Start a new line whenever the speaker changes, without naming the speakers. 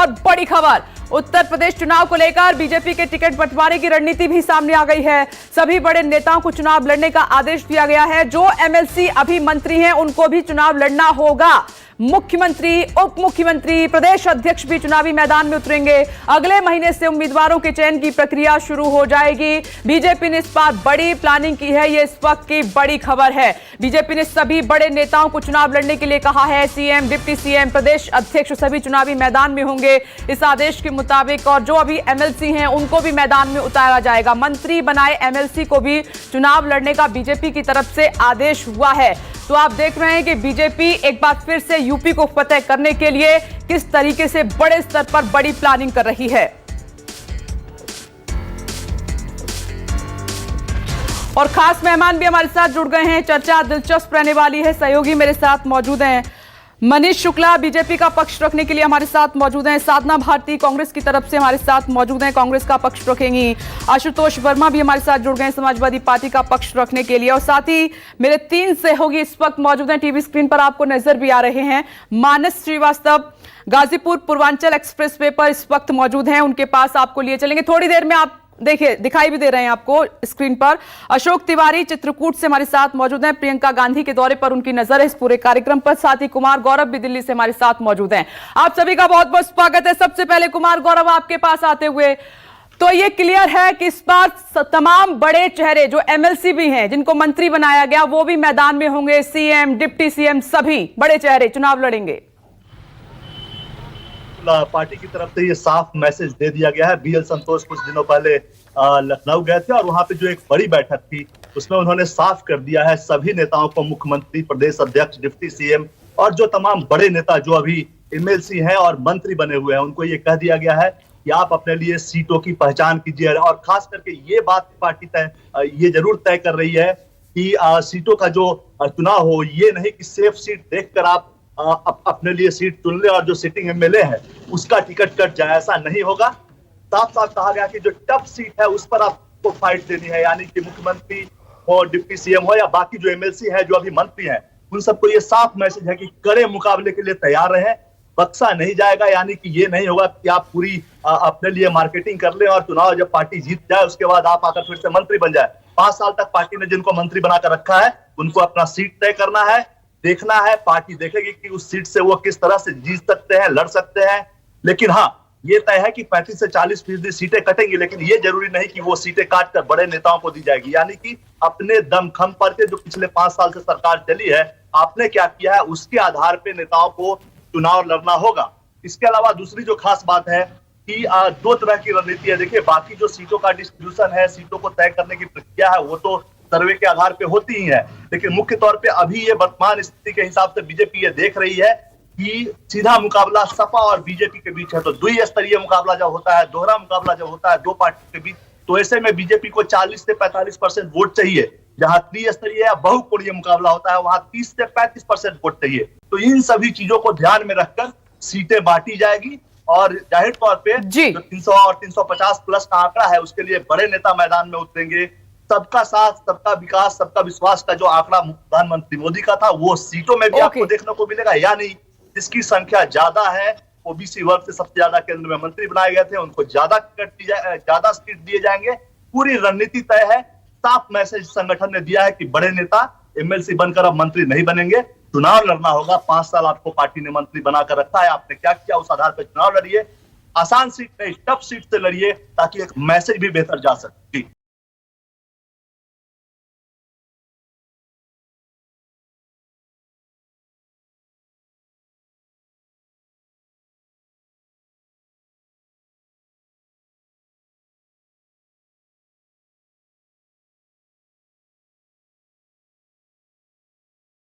और बड़ी खबर, उत्तर प्रदेश चुनाव को लेकर बीजेपी के टिकट बंटवारे की रणनीति भी सामने आ गई है। सभी बड़े नेताओं को चुनाव लड़ने का आदेश दिया गया है। जो एमएलसी अभी मंत्री हैं उनको भी चुनाव लड़ना होगा। मुख्यमंत्री, उप मुख्यमंत्री, प्रदेश अध्यक्ष भी चुनावी मैदान में उतरेंगे। अगले महीने से उम्मीदवारों के चयन की प्रक्रिया शुरू हो जाएगी। बीजेपी ने इस बार बड़ी प्लानिंग की है, ये इस वक्त की बड़ी खबर है। बीजेपी ने सभी बड़े नेताओं को चुनाव लड़ने के लिए कहा है। सीएम, डिप्टी सीएम, प्रदेश अध्यक्ष सभी चुनावी मैदान में होंगे इस आदेश के मुताबिक, और जो अभी एमएलसी हैं उनको भी मैदान में उतारा जाएगा। मंत्री बनाए एमएलसी को भी चुनाव लड़ने का बीजेपी की तरफ से आदेश हुआ है। तो आप देख रहे हैं कि बीजेपी एक बार फिर से यूपी को फतेह करने के लिए किस तरीके से बड़े स्तर पर बड़ी प्लानिंग कर रही है। और खास मेहमान भी हमारे साथ जुड़ गए हैं, चर्चा दिलचस्प रहने वाली है। सहयोगी मेरे साथ मौजूद हैं। मनीष शुक्ला बीजेपी का पक्ष रखने के लिए हमारे साथ मौजूद हैं। साधना भारती कांग्रेस की तरफ से हमारे साथ मौजूद हैं, कांग्रेस का पक्ष रखेंगी। आशुतोष वर्मा भी हमारे साथ जुड़ गए हैं समाजवादी पार्टी का पक्ष रखने के लिए। और साथ ही मेरे 3 सहयोगी इस वक्त मौजूद हैं, टीवी स्क्रीन पर आपको नजर भी आ रहे हैं। मानस श्रीवास्तव गाजीपुर पूर्वांचल एक्सप्रेस वे पर इस वक्त मौजूद हैं, उनके पास आपको लिए चलेंगे। थोड़ी देर में आप देखिए दिखाई भी दे रहे हैं आपको स्क्रीन पर। अशोक तिवारी चित्रकूट से हमारे साथ मौजूद हैं। प्रियंका गांधी के दौरे पर उनकी नजर है इस पूरे कार्यक्रम पर। साथ ही कुमार गौरव भी दिल्ली से हमारे साथ मौजूद हैं। आप सभी का बहुत बहुत स्वागत है। सबसे पहले कुमार गौरव, आपके पास आते हुए, तो ये क्लियर है कि इस बार तमाम बड़े चेहरे जो एमएलसी भी हैं, जिनको मंत्री बनाया गया, वो भी मैदान में होंगे। सीएम, डिप्टी सीएम, सभी बड़े चेहरे चुनाव लड़ेंगे।
पार्टी की तरफ से ये साफ मैसेज दे दिया गया है। बीएल संतोष कुछ दिनों पहले लखनऊ गए थे और वहां पे जो एक बड़ी बैठक थी उसमें उन्होंने साफ कर दिया है सभी नेताओं को, मुख्यमंत्री, प्रदेश अध्यक्ष, डिप्टी सीएम और जो तमाम बड़े नेता जो अभी एमएलसी हैं और मंत्री बने हुए हैं, उनको ये कह दिया गया है कि आप अपने लिए सीटों की पहचान कीजिए। और खास करके ये बात पार्टी ये जरूर तय कर रही है कि सीटों का जो चुनाव हो, ये नहीं कि सेफ सीट देखकर आप अपने लिए सीट चुन ले और जो सिटिंग एमएलए है उसका टिकट कट जाए, ऐसा नहीं होगा। साफ साफ कहा गया कि जो टफ सीट है उस पर आपको फाइट देनी है, यानी कि मुख्यमंत्री हो, डिप्टी सीएम हो या बाकी जो एमएलसी है जो अभी मंत्री हैं, उन सबको ये साफ मैसेज है कि कड़े मुकाबले के लिए तैयार रहें, बक्सा नहीं जाएगा। यानी कि ये नहीं होगा कि आप पूरी अपने लिए मार्केटिंग कर ले और चुनाव जब पार्टी जीत जाए उसके बाद आप आकर फिर से मंत्री बन जाए। 5 साल तक पार्टी ने जिनको मंत्री बनाकर रखा है उनको अपना सीट तय करना है, देखना है, पार्टी देखेगी कि उस सीट से वो किस तरह से जीत सकते हैं, लड़ सकते हैं। लेकिन हाँ, ये तय है कि 35 से 40% सीटें कटेंगी, लेकिन ये जरूरी नहीं कि वो सीटें काटकर बड़े नेताओं को दी जाएगी। यानी कि अपने दमखम पर के जो पिछले 5 साल से सरकार चली है, आपने क्या किया है उसके आधार पे नेताओं को चुनाव लड़ना होगा। इसके अलावा दूसरी जो खास बात है कि 2 तरह की रणनीति है। देखिए, बाकी जो सीटों का डिस्ट्रीब्यूशन है, सीटों को तय करने की प्रक्रिया है, वो तो सर्वे के आधार पे होती ही है। लेकिन मुख्य तौर पे अभी ये वर्तमान स्थिति के हिसाब से बीजेपी ये देख रही है कि सीधा मुकाबला सपा और बीजेपी के बीच है। तो द्विस्तरीय मुकाबला जब होता है, दोहरा मुकाबला जब होता है 2 पार्टी के बीच, तो ऐसे में बीजेपी को 40 से 45% वोट चाहिए। जहां त्रिस्तरीय या बहुकोणीय मुकाबला होता है वहां 30 से 35% वोट चाहिए। तो इन सभी चीजों को ध्यान में रखकर सीटें बांटी जाएगी और जाहिर तौर पे जो 300 और 350 प्लस का आंकड़ा है उसके लिए बड़े नेता मैदान में उतरेंगे। सबका साथ, सबका विकास, सबका विश्वास का जो आंकड़ा प्रधानमंत्री मोदी का था, वो सीटों में भी आपको देखने को मिलेगा। यानी जिसकी संख्या ज्यादा है, ओबीसी वर्ग से सबसे ज्यादा केंद्र में मंत्री बनाए गए थे, उनको ज्यादा सीट दिए जाएंगे। पूरी रणनीति तय है। साफ मैसेज संगठन ने दिया है कि बड़े नेता एमएलसी बनकर अब मंत्री नहीं बनेंगे, चुनाव लड़ना होगा। 5 साल आपको पार्टी ने मंत्री बनाकर रखा है, आपने क्या किया उस आधार पर चुनाव लड़िए। आसान सीट नहीं, टफ सीट से लड़िए ताकि एक मैसेज भी बेहतर जा सके।